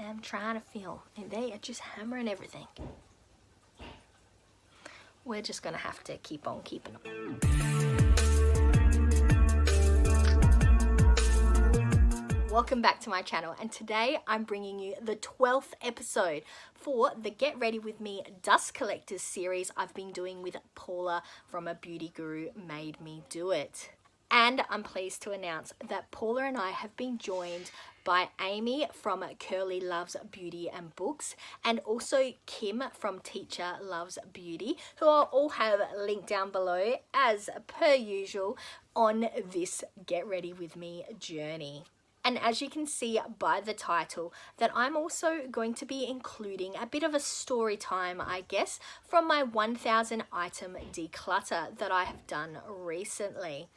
am trying to film and they are just hammering everything. We're just gonna have to keep on keeping on. Welcome back to my channel, and today I'm bringing you the 12th episode for the Get Ready With Me Dust Collectors series I've been doing with Paula from A Beauty Guru Made Me Do It. And I'm pleased to announce that Paula and I have been joined by Amy from Curly Loves Beauty and Books, and also Kim from Teacher Loves Beauty, who I'll all have linked down below as per usual on this Get Ready With Me journey. And as you can see by the title, that I'm also going to be including a bit of a story time, I guess, from my 1000 item declutter that I have done recently.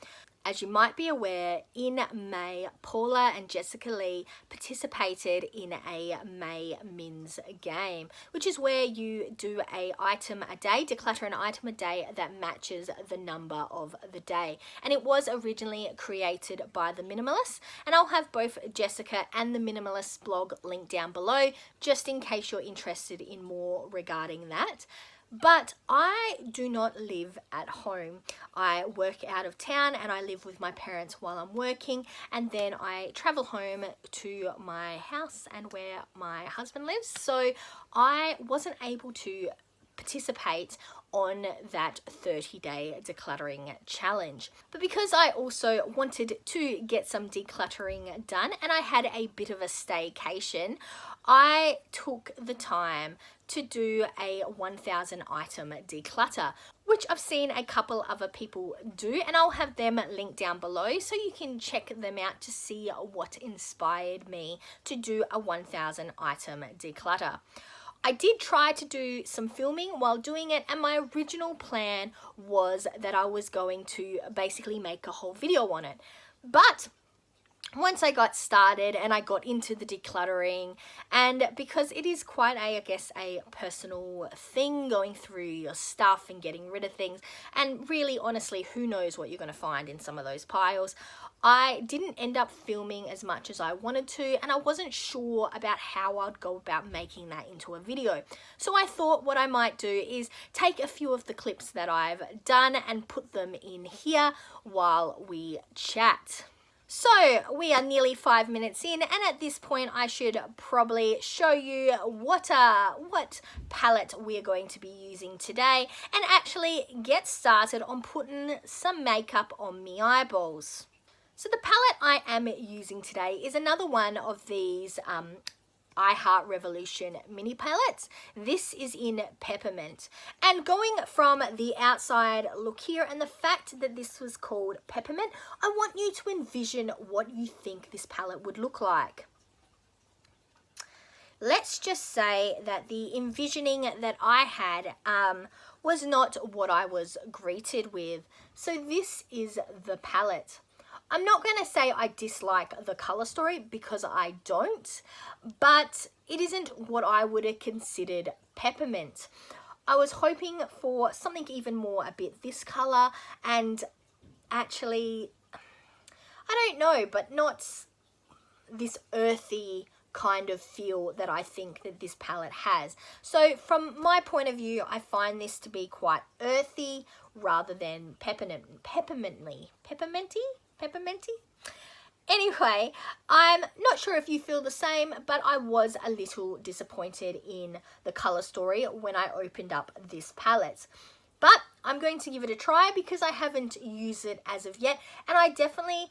As you might be aware, in May, Paula and Jessica Lee participated in a May Mins game, which is where you do a item a day, declutter an item a day that matches the number of the day. And it was originally created by the Minimalists, and I'll have both Jessica and the Minimalists blog linked down below, just in case you're interested in more regarding that. But I do not live at home. I work out of town and I live with my parents while I'm working, and then I travel home to my house and where my husband lives. So I wasn't able to participate on that 30-day decluttering challenge. But because I also wanted to get some decluttering done and I had a bit of a staycation, I took the time to do a 1000 item declutter, which I've seen a couple other people do, and I'll have them linked down below so you can check them out to see what inspired me to do a 1000 item declutter. I did try to do some filming while doing it, and my original plan was that I was going to basically make a whole video on it. But once I got started and I got into the decluttering, and because it is quite a, I guess, a personal thing, going through your stuff and getting rid of things, and really honestly, who knows what you're going to find in some of those piles, I didn't end up filming as much as I wanted to, and I wasn't sure about how I'd go about making that into a video. So I thought what I might do is take a few of the clips that I've done and put them in here while we chat. So we are nearly 5 minutes in, and at this point I should probably show you what palette we're going to be using today, and actually get started on putting some makeup on me eyeballs. So the palette I am using today is another one of these Heart Revolution mini palettes. This is in Peppermint, and going from the outside look here and the fact that this was called Peppermint, I want you to envision what you think this palette would look like. Let's just say that the envisioning that I had was not what I was greeted with. So this is the palette. I'm not going to say I dislike the color story, because I don't, but it isn't what I would have considered peppermint. I was hoping for something even more a bit this color, and actually, I don't know, but not this earthy kind of feel that I think that this palette has. So from my point of view, I find this to be quite earthy rather than pepperminty. Anyway, I'm not sure if you feel the same, but I was a little disappointed in the color story when I opened up this palette. But I'm going to give it a try because I haven't used it as of yet, and I definitely,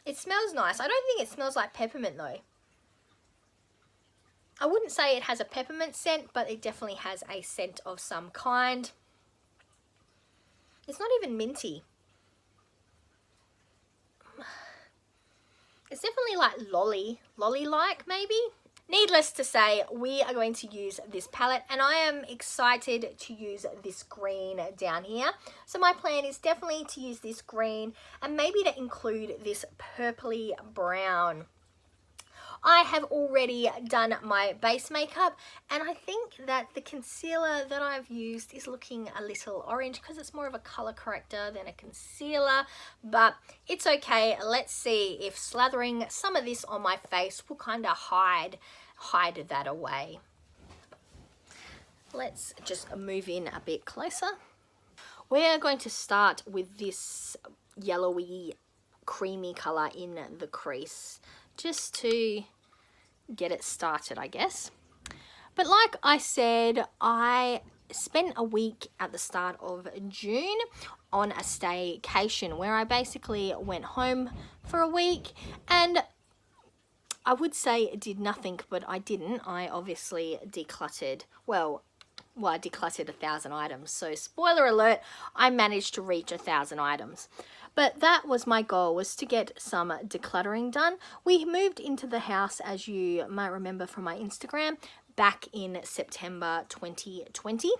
it smells nice. I don't think it smells like peppermint though. I wouldn't say it has a peppermint scent, but it definitely has a scent of some kind. It's not even minty. It's definitely like lolly-like maybe. Needless to say, we are going to use this palette, and I am excited to use this green down here. So my plan is definitely to use this green and maybe to include this purpley brown. I have already done my base makeup, and I think that the concealer that I've used is looking a little orange because it's more of a color corrector than a concealer, but it's okay. Let's see if slathering some of this on my face will kind of hide that away. Let's just move in a bit closer. We're going to start with this yellowy creamy color in the crease just to get it started, I guess. But like I said, I spent a week at the start of June on a staycation where I basically went home for a week, and I would say it did nothing, but I didn't. I obviously decluttered. Well, I decluttered 1,000 items. So spoiler alert, I managed to reach 1,000 items. But that was my goal, was to get some decluttering done. We moved into the house, as you might remember from my Instagram, back in September 2020.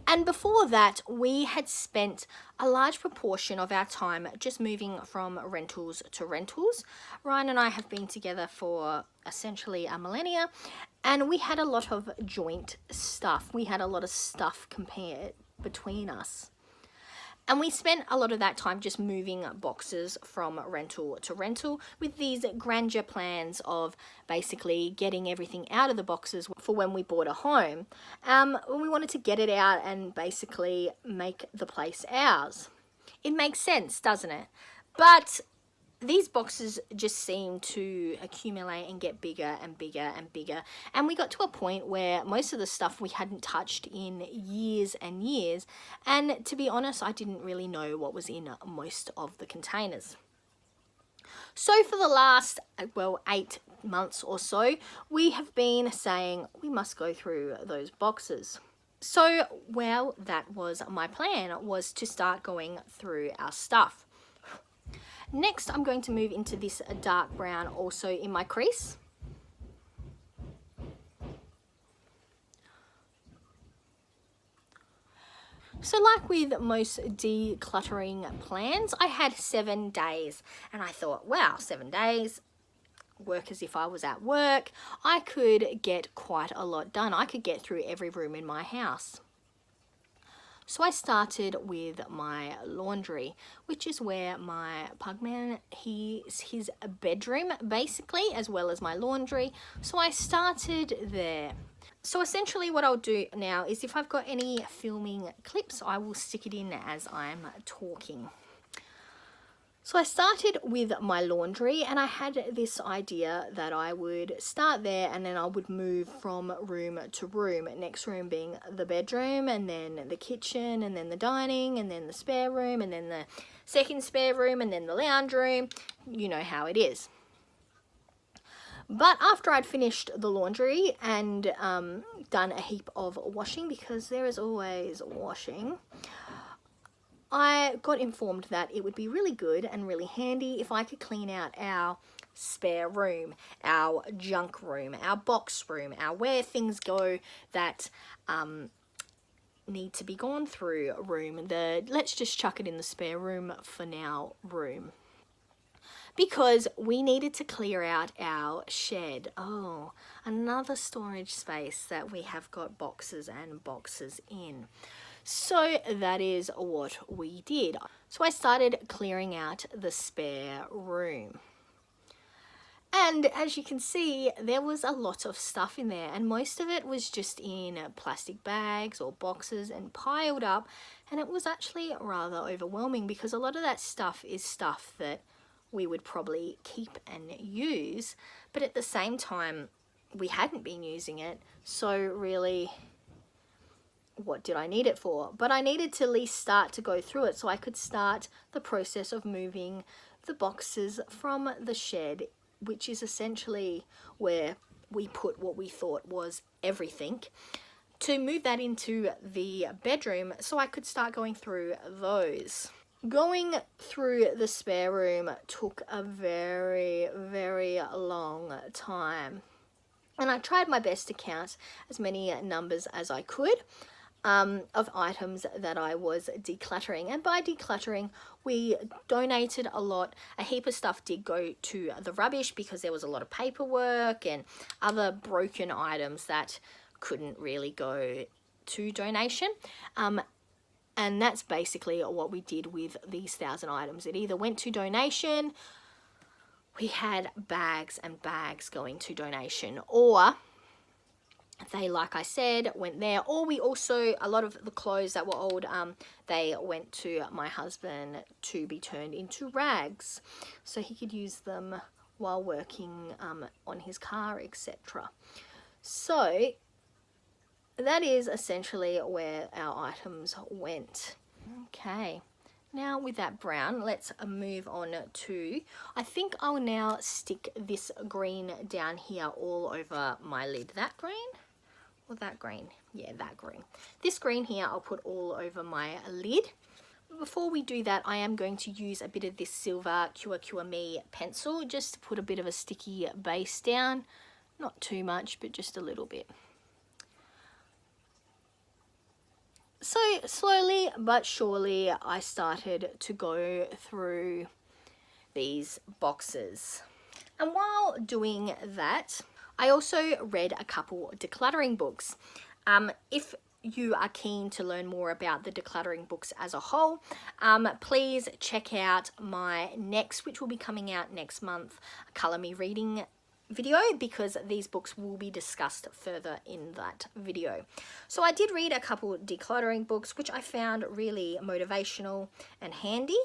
And before that, we had spent a large proportion of our time just moving from rentals to rentals. Ryan and I have been together for essentially a millennia, and we had a lot of joint stuff. We had a lot of stuff compared between us. And we spent a lot of that time just moving boxes from rental to rental with these grandeur plans of basically getting everything out of the boxes for when we bought a home. We wanted to get it out and basically make the place ours. It makes sense, doesn't it? But these boxes just seem to accumulate and get bigger and bigger and bigger. And we got to a point where most of the stuff we hadn't touched in years and years. And to be honest, I didn't really know what was in most of the containers. So for the last, 8 months or so, we have been saying we must go through those boxes. So, that was my plan, was to start going through our stuff. Next, I'm going to move into this dark brown also in my crease. So like with most decluttering plans, I had 7 days, and I thought, wow, 7 days, work as if I was at work. I could get quite a lot done. I could get through every room in my house. So I started with my laundry, which is where my pugman, his bedroom basically, as well as my laundry. So I started there. So essentially what I'll do now is if I've got any filming clips, I will stick it in as I'm talking. So I started with my laundry, and I had this idea that I would start there and then I would move from room to room. Next room being the bedroom, and then the kitchen, and then the dining, and then the spare room, and then the second spare room, and then the lounge room. You know how it is. But after I'd finished the laundry and done a heap of washing, because there is always washing, I got informed that it would be really good and really handy if I could clean out our spare room, our junk room, our box room, our where things go that need to be gone through room. Let's just chuck it in the spare room for now room. Because we needed to clear out our shed. Oh, another storage space that we have got boxes and boxes in. So that is what we did. So I started clearing out the spare room. And as you can see, there was a lot of stuff in there, and most of it was just in plastic bags or boxes and piled up, and it was actually rather overwhelming because a lot of that stuff is stuff that we would probably keep and use, but at the same time, we hadn't been using it, so really, what did I need it for? But I needed to at least start to go through it so I could start the process of moving the boxes from the shed, which is essentially where we put what we thought was everything, to move that into the bedroom so I could start going through those. Going through the spare room took a very, very long time. And I tried my best to count as many numbers as I could. of items that I was decluttering. And by decluttering, we donated a lot. A heap of stuff did go to the rubbish because there was a lot of paperwork and other broken items that couldn't really go to donation. And that's basically what we did with these 1,000 items. It either went to donation, we had bags and bags going to donation, or they, like I said, went there. Or we also, a lot of the clothes that were old, they went to my husband to be turned into rags so he could use them while working on his car, etc. So that is essentially where our items went. Okay, now with that brown, let's move on to, I think I'll now stick this green down here all over my lid. That green? Or that green? Yeah, that green. This green here I'll put all over my lid. Before we do that, I am going to use a bit of this silver Qia Qia Mei pencil just to put a bit of a sticky base down. Not too much, but just a little bit. So slowly but surely I started to go through these boxes. And while doing that, I also read a couple decluttering books. If you are keen to learn more about the decluttering books as a whole, please check out my next, which will be coming out next month, Colour Me Reading video, because these books will be discussed further in that video. So I did read a couple decluttering books which I found really motivational and handy.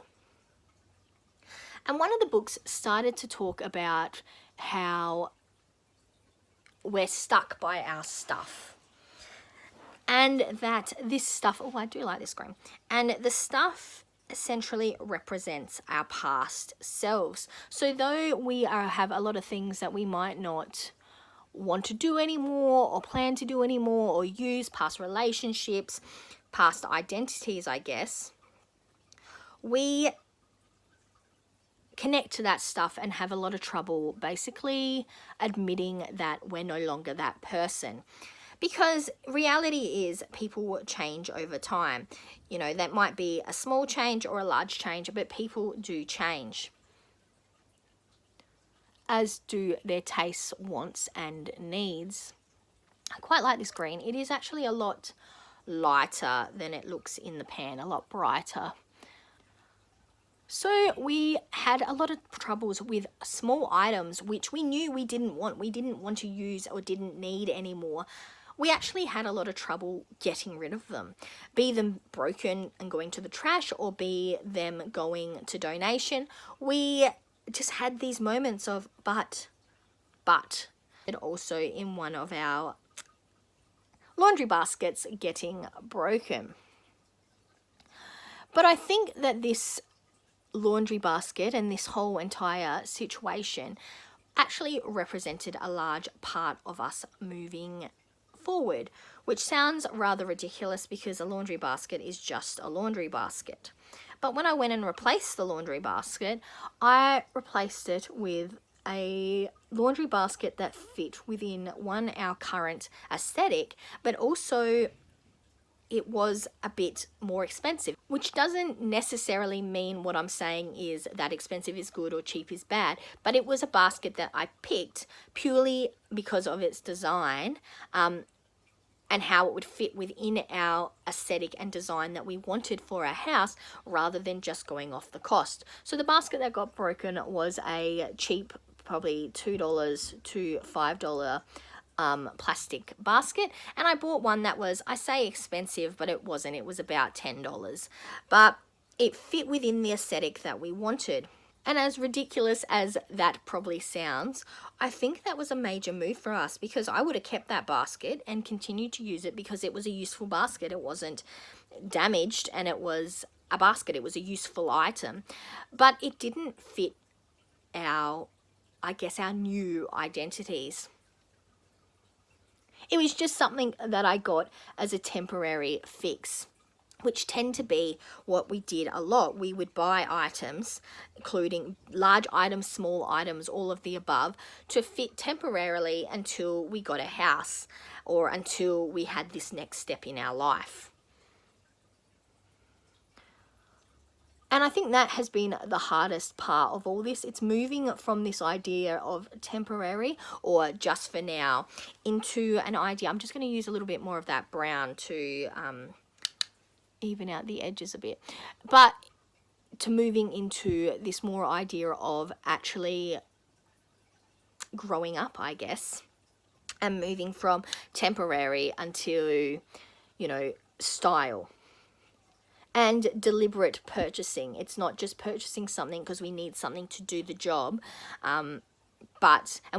And one of the books started to talk about how we're stuck by our stuff. And that this stuff, oh, I do like this green. And the stuff essentially represents our past selves. So though we have a lot of things that we might not want to do anymore or plan to do anymore or use, past relationships, past identities, I guess, we connect to that stuff and have a lot of trouble basically admitting that we're no longer that person. Because reality is people change over time. You know, that might be a small change or a large change, but people do change, as do their tastes, wants, and needs. I quite like this green. It is actually a lot lighter than it looks in the pan, a lot brighter. So we had a lot of troubles with small items which we knew we didn't want to use or didn't need anymore. We actually had a lot of trouble getting rid of them, be them broken and going to the trash or be them going to donation. We just had these moments of but, and also in one of our laundry baskets getting broken. But I think that this laundry basket and this whole entire situation actually represented a large part of us moving forward, which sounds rather ridiculous because a laundry basket is just a laundry basket. But when I went and replaced the laundry basket, I replaced it with a laundry basket that fit within our current aesthetic, but also it was a bit more expensive, which doesn't necessarily mean what I'm saying is that expensive is good or cheap is bad, but it was a basket that I picked purely because of its design and how it would fit within our aesthetic and design that we wanted for our house rather than just going off the cost. So the basket that got broken was a cheap, probably $2 to $5 plastic basket, and I bought one that was, I say expensive, but it wasn't. It was about $10, but it fit within the aesthetic that we wanted. And as ridiculous as that probably sounds, I think that was a major move for us because I would have kept that basket and continued to use it because it was a useful basket. It wasn't damaged and it was a basket. It was a useful item, but it didn't fit our new identities. It was just something that I got as a temporary fix, which tend to be what we did a lot. We would buy items, including large items, small items, all of the above, to fit temporarily until we got a house or until we had this next step in our life. And I think that has been the hardest part of all this. It's moving from this idea of temporary or just for now into an idea. I'm just going to use a little bit more of that brown to even out the edges a bit. But to moving into this more idea of actually growing up, I guess, and moving from temporary until, you know, style. And deliberate purchasing. It's not just purchasing something because we need something to do the job, and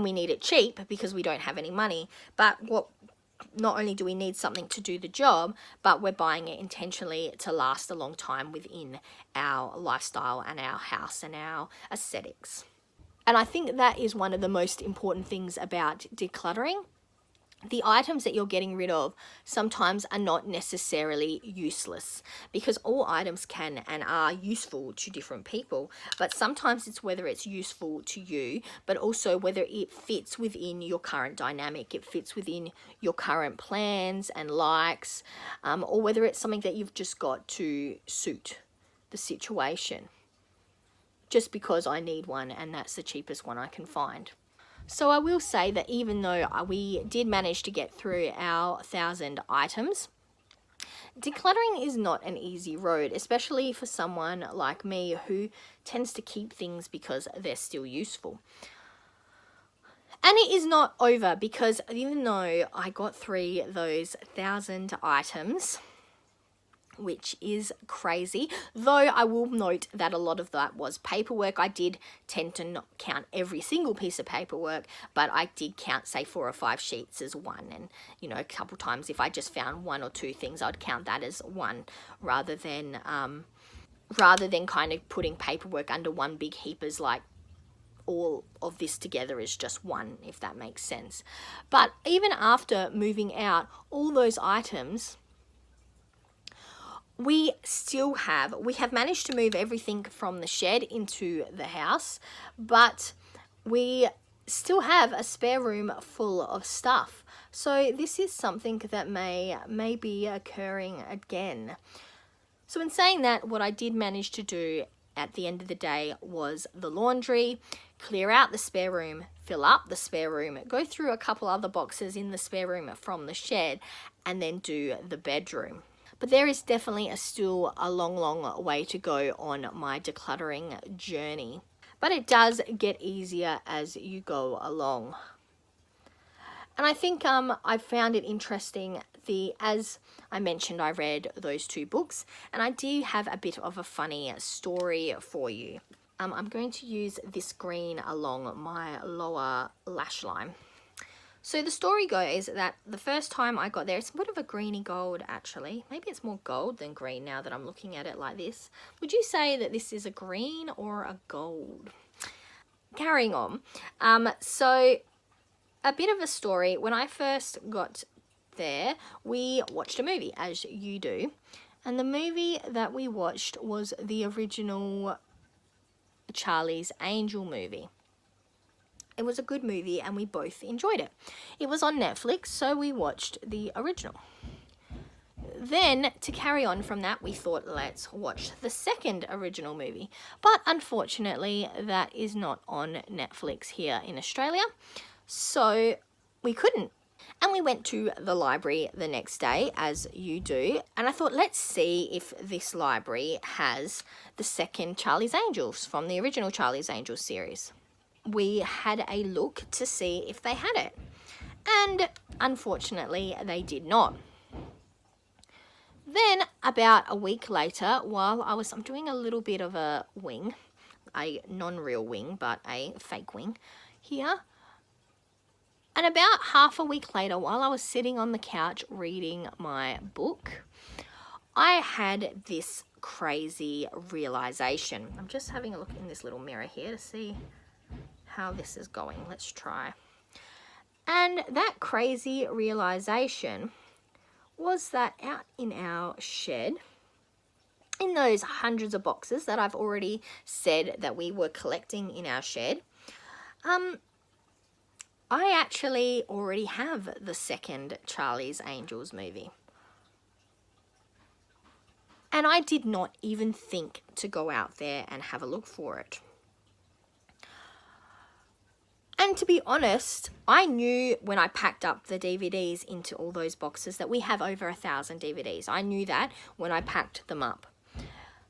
we need it cheap because we don't have any money. But not only do we need something to do the job, but we're buying it intentionally to last a long time within our lifestyle and our house and our aesthetics. And I think that is one of the most important things about decluttering. The items that you're getting rid of sometimes are not necessarily useless, because all items can and are useful to different people, but sometimes it's whether it's useful to you, but also whether it fits within your current dynamic, it fits within your current plans and likes, or whether it's something that you've just got to suit the situation, just because I need one and that's the cheapest one I can find. So I will say that even though we did manage to get through our 1,000 items, decluttering is not an easy road, especially for someone like me who tends to keep things because they're still useful. And it is not over, because even though I got through those 1,000 items, which is crazy, though I will note that a lot of that was paperwork. I did tend to not count every single piece of paperwork, but I did count, say, 4 or 5 sheets as one, and, you know, a couple times if I just found 1 or 2 things, I'd count that as one, rather than kind of putting paperwork under one big heap as like all of this together is just one, if that makes sense. But even after moving out all those items, we have managed to move everything from the shed into the house, but we still have a spare room full of stuff. So this is something that may be occurring again. So in saying that, what I did manage to do at the end of the day was the laundry, clear out the spare room, fill up the spare room, go through a couple other boxes in the spare room from the shed, and then do the bedroom. But there is definitely still a long way to go on my decluttering journey. But it does get easier as you go along. And I think I found it interesting, as I mentioned, I read those 2 books, and I do have a bit of a funny story for you. I'm going to use this green along my lower lash line. So the story goes that the first time I got there, it's a bit of a greeny gold actually. Maybe it's more gold than green now that I'm looking at it like this. Would you say that this is a green or a gold? Carrying on. So a bit of a story. When I first got there, we watched a movie, as you do. And the movie that we watched was the original Charlie's Angel movie. It was a good movie and we both enjoyed it. It was on Netflix, so we watched the original. Then, to carry on from that, we thought, let's watch the second original movie. But unfortunately, that is not on Netflix here in Australia, so we couldn't. And we went to the library the next day, as you do, and I thought, let's see if this library has the second Charlie's Angels from the original Charlie's Angels series. We had a look to see if they had it, and unfortunately they did not. Then about a week later, while I'm doing a little bit of a wing, a non-real wing but a fake wing here, and about half a week later, while I was sitting on the couch reading my book, I had this crazy realization. I'm just having a look in this little mirror here to see how this is going. Let's try. And that crazy realization was that out in our shed, in those hundreds of boxes that I've already said that we were collecting in our shed, I actually already have the second Charlie's Angels movie. And I did not even think to go out there and have a look for it. And to be honest, I knew when I packed up the DVDs into all those boxes that we have over 1,000 DVDs. I knew that when I packed them up.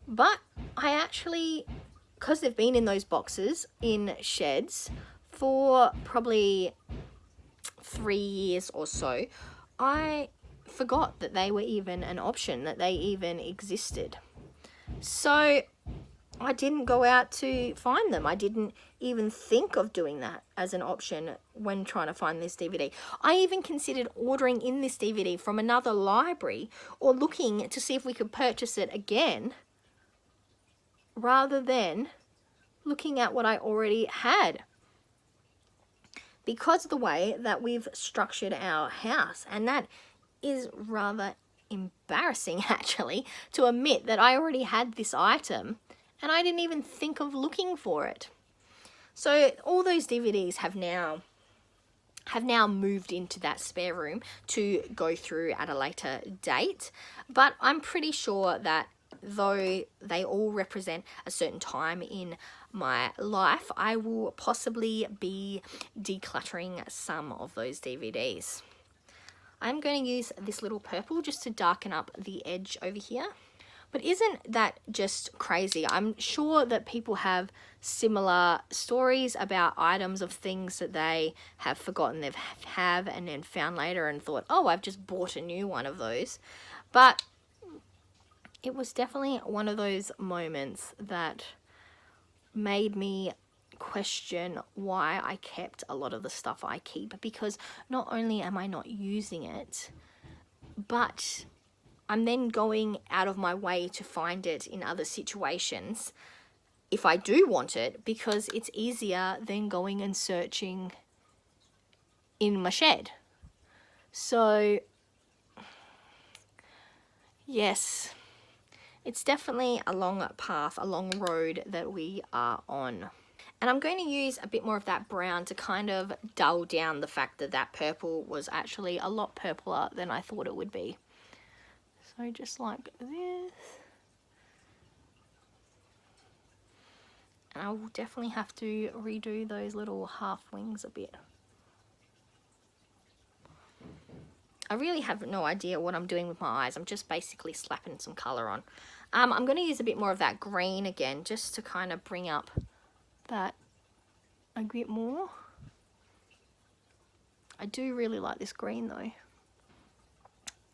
But I actually, because they've been in those boxes in sheds for probably 3 years or so, I forgot that they were even an option, that they even existed. So I didn't go out to find them. I didn't even think of doing that as an option when trying to find this DVD. I even considered ordering in this DVD from another library or looking to see if we could purchase it again rather than looking at what I already had, because of the way that we've structured our house. And that is rather embarrassing, actually, to admit that I already had this item and I didn't even think of looking for it. So all those DVDs have now moved into that spare room to go through at a later date. But I'm pretty sure that though they all represent a certain time in my life, I will possibly be decluttering some of those DVDs. I'm going to use this little purple just to darken up the edge over here. But isn't that just crazy? I'm sure that people have similar stories about items of things that they have forgotten they've and then found later and thought, oh, I've just bought a new one of those. But it was definitely one of those moments that made me question why I kept a lot of the stuff I keep, because not only am I not using it, but I'm then going out of my way to find it in other situations if I do want it, because it's easier than going and searching in my shed. So yes, it's definitely a long path, a long road that we are on. And I'm going to use a bit more of that brown to kind of dull down the fact that that purple was actually a lot purpler than I thought it would be. So just like this. And I will definitely have to redo those little half wings a bit. I really have no idea what I'm doing with my eyes. I'm just basically slapping some colour on. I'm going to use a bit more of that green again, just to kind of bring up that a bit more. I do really like this green though.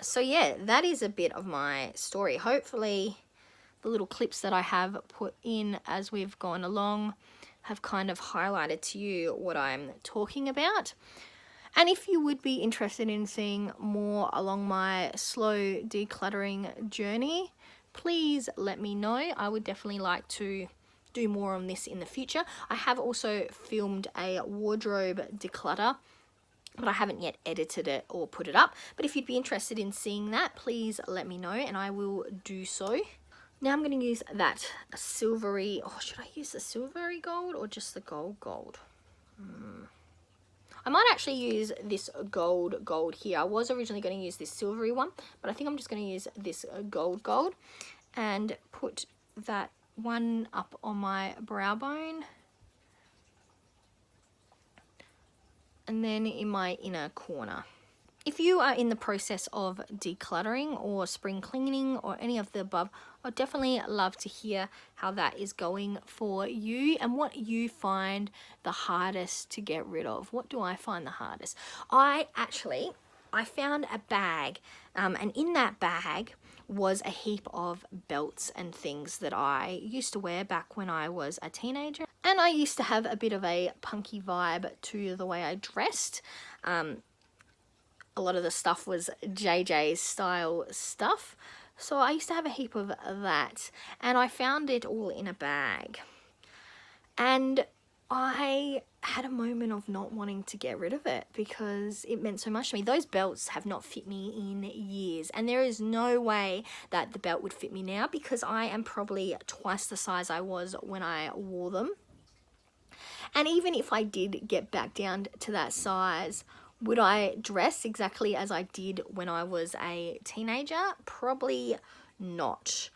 So yeah, that is a bit of my story. Hopefully the little clips that I have put in as we've gone along have kind of highlighted to you what I'm talking about. And if you would be interested in seeing more along my slow decluttering journey, please let me know. I would definitely like to do more on this in the future. I have also filmed a wardrobe declutter, but I haven't yet edited it or put it up. But if you'd be interested in seeing that, please let me know and I will do so. Now I'm going to use that silvery, oh, should I use the silvery gold or just the gold? I might actually use this gold here. I was originally going to use this silvery one, but I think I'm just going to use this gold and put that one up on my brow bone. And then in my inner corner. If you are in the process of decluttering or spring cleaning or any of the above, I'd definitely love to hear how that is going for you and what you find the hardest to get rid of. What do I find the hardest? I found a bag, and in that bag was a heap of belts and things that I used to wear back when I was a teenager. And I used to have a bit of a punky vibe to the way I dressed. A lot of the stuff was JJ's style stuff. So I used to have a heap of that. And I found it all in a bag. And I had a moment of not wanting to get rid of it because it meant so much to me. Those belts have not fit me in years, and there is no way that the belt would fit me now because I am probably twice the size I was when I wore them. And even if I did get back down to that size, would I dress exactly as I did when I was a teenager? Probably not.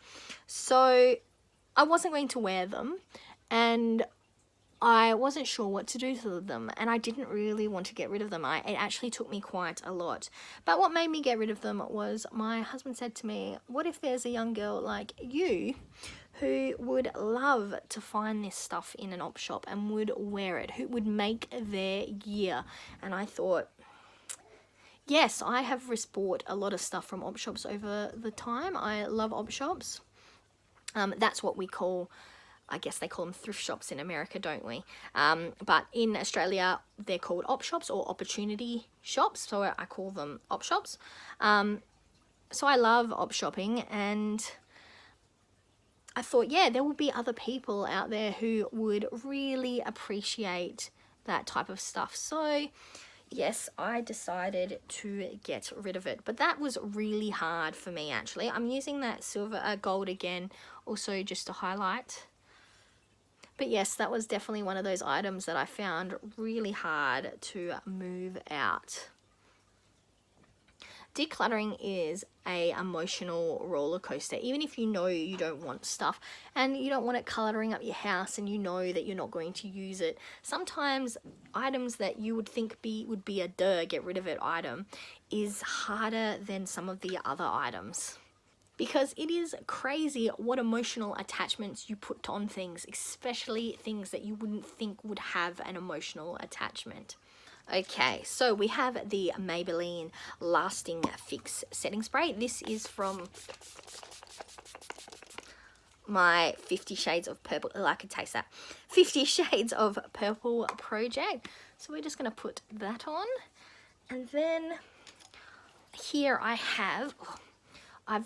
So I wasn't going to wear them, and I wasn't sure what to do to them, and I didn't really want to get rid of them. It actually took me quite a lot. But what made me get rid of them was my husband said to me, what if there's a young girl like you who would love to find this stuff in an op shop and would wear it, who would make their year? And I thought, yes, I have bought a lot of stuff from op shops over the time. I love op shops. That's what we call, I guess they call them thrift shops in America, don't we? But in Australia, they're called op shops or opportunity shops. So I call them op shops. So I love op shopping, and I thought, yeah, there will be other people out there who would really appreciate that type of stuff. So yes, I decided to get rid of it, but that was really hard for me actually. I'm using that gold again, also just to highlight. But yes, that was definitely one of those items that I found really hard to move out. Decluttering is an emotional roller coaster. Even if you know you don't want stuff and you don't want it cluttering up your house and you know that you're not going to use it, sometimes items that you would think would be a get rid of it item is harder than some of the other items. Because it is crazy what emotional attachments you put on things, especially things that you wouldn't think would have an emotional attachment. Okay, so we have the Maybelline Lasting Fix setting spray. This is from my 50 Shades of Purple. Oh, I could taste that. 50 Shades of Purple project. So we're just going to put that on. And then here I've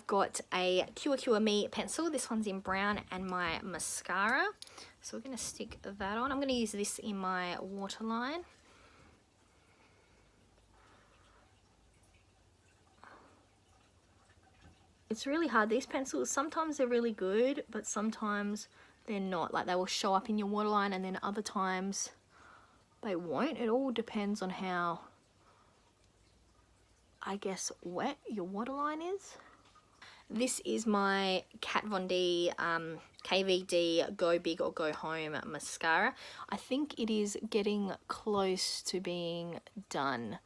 got a Qia Qia Mei pencil. This one's in brown, and my mascara. So we're going to stick that on. I'm going to use this in my waterline. It's really hard. These pencils, sometimes they're really good, but sometimes they're not. Like, they will show up in your waterline, and then other times they won't. It all depends on how, I guess, wet your waterline is. This is my Kat Von D KVD Go Big or Go Home mascara. I think it is getting close to being done.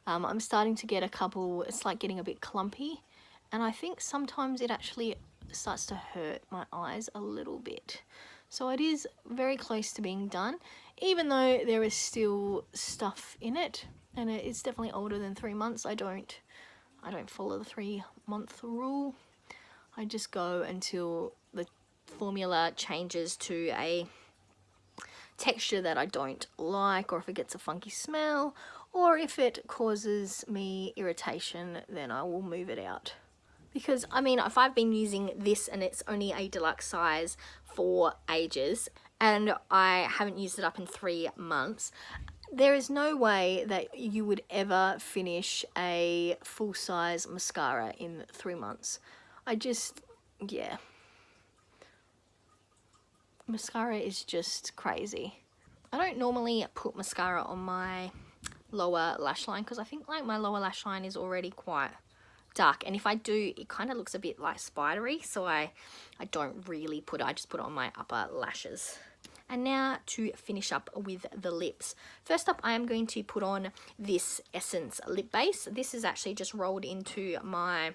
I'm starting to get a couple, it's like getting a bit clumpy. And I think sometimes it actually starts to hurt my eyes a little bit. So it is very close to being done, even though there is still stuff in it. And it's definitely older than 3 months. I don't follow the 3-month rule. I just go until the formula changes to a texture that I don't like, or if it gets a funky smell, or if it causes me irritation, then I will move it out. Because, I mean, if I've been using this and it's only a deluxe size for ages, and I haven't used it up in 3 months, there is no way that you would ever finish a full-size mascara in 3 months. Yeah. Mascara is just crazy. I don't normally put mascara on my lower lash line because I think like my lower lash line is already quite dark, and if I do, it kind of looks a bit like spidery, so I don't really put it. I just put it on my upper lashes. And now to finish up with the lips. First up, I am going to put on this Essence lip base. This is actually just rolled into my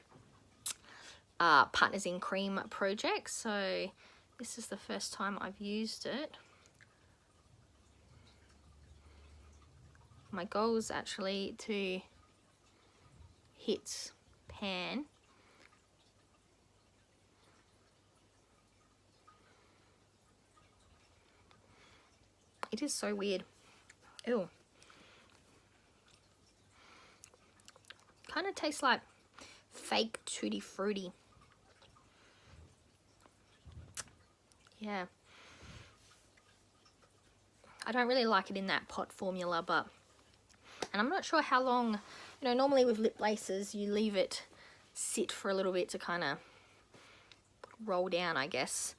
Partners in Cream project, so this is the first time I've used it. My goal is actually to hit pan. It is so weird. Ew. Kind of tastes like fake Tutti Frutti. Yeah. I don't really like it in that pot formula, but, and I'm not sure how long, you know, normally with lip bases, you leave it sit for a little bit to kind of roll down, I guess.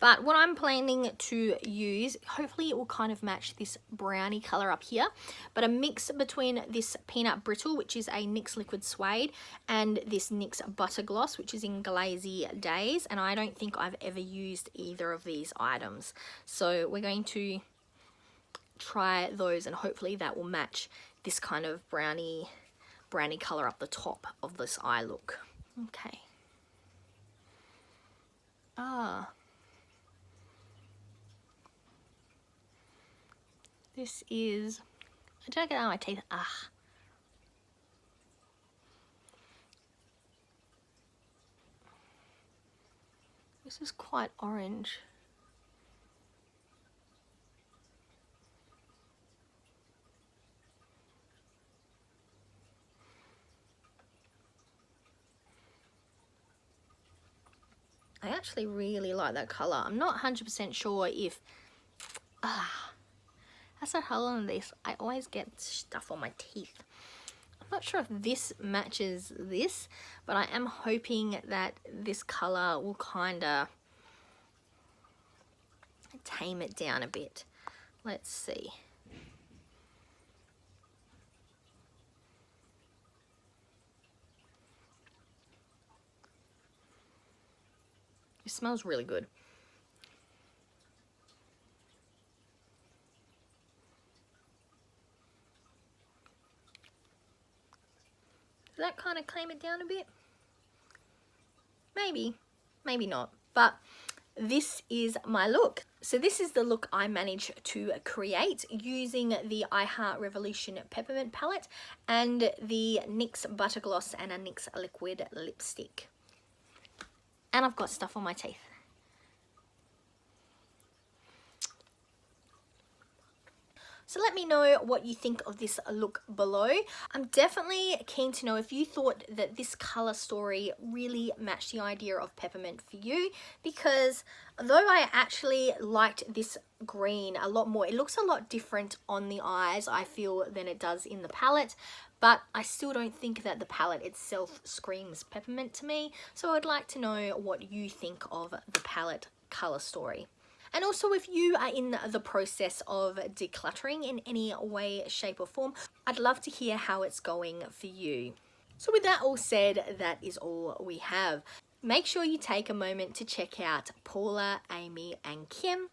But what I'm planning to use, hopefully it will kind of match this brownie color up here, but a mix between this Peanut Brittle, which is a NYX Liquid Suede, and this NYX Butter Gloss, which is in Glaz-e-y Days, and I don't think I've ever used either of these items. So we're going to try those, and hopefully that will match this kind of brownie color up the top of this eye look. Okay. This is, I don't get out of my teeth. This is quite orange. I actually really like that color. I'm not 100% sure if, that's the color on this. I always get stuff on my teeth. I'm not sure if this matches this, but I am hoping that this color will kind of tame it down a bit. Let's see. It smells really good. Does that kind of claim it down a bit? Maybe, maybe not, but this is my look. So this is the look I managed to create using the Heart Revolution Peppermint palette and the NYX Butter Gloss and a NYX Liquid Lipstick. And I've got stuff on my teeth. So let me know what you think of this look below. I'm definitely keen to know if you thought that this color story really matched the idea of peppermint for you, because though I actually liked this green a lot more, it looks a lot different on the eyes, I feel, than it does in the palette. But I still don't think that the palette itself screams peppermint to me. So I'd like to know what you think of the palette color story. And also, if you are in the process of decluttering in any way, shape or form, I'd love to hear how it's going for you. So with that all said, that is all we have. Make sure you take a moment to check out Paula, Amy and Kim.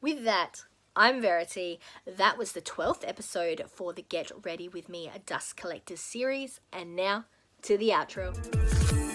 With that, I'm Verity. That was the 12th episode for the Get Ready With Me Dust Collectors series. And now to the outro.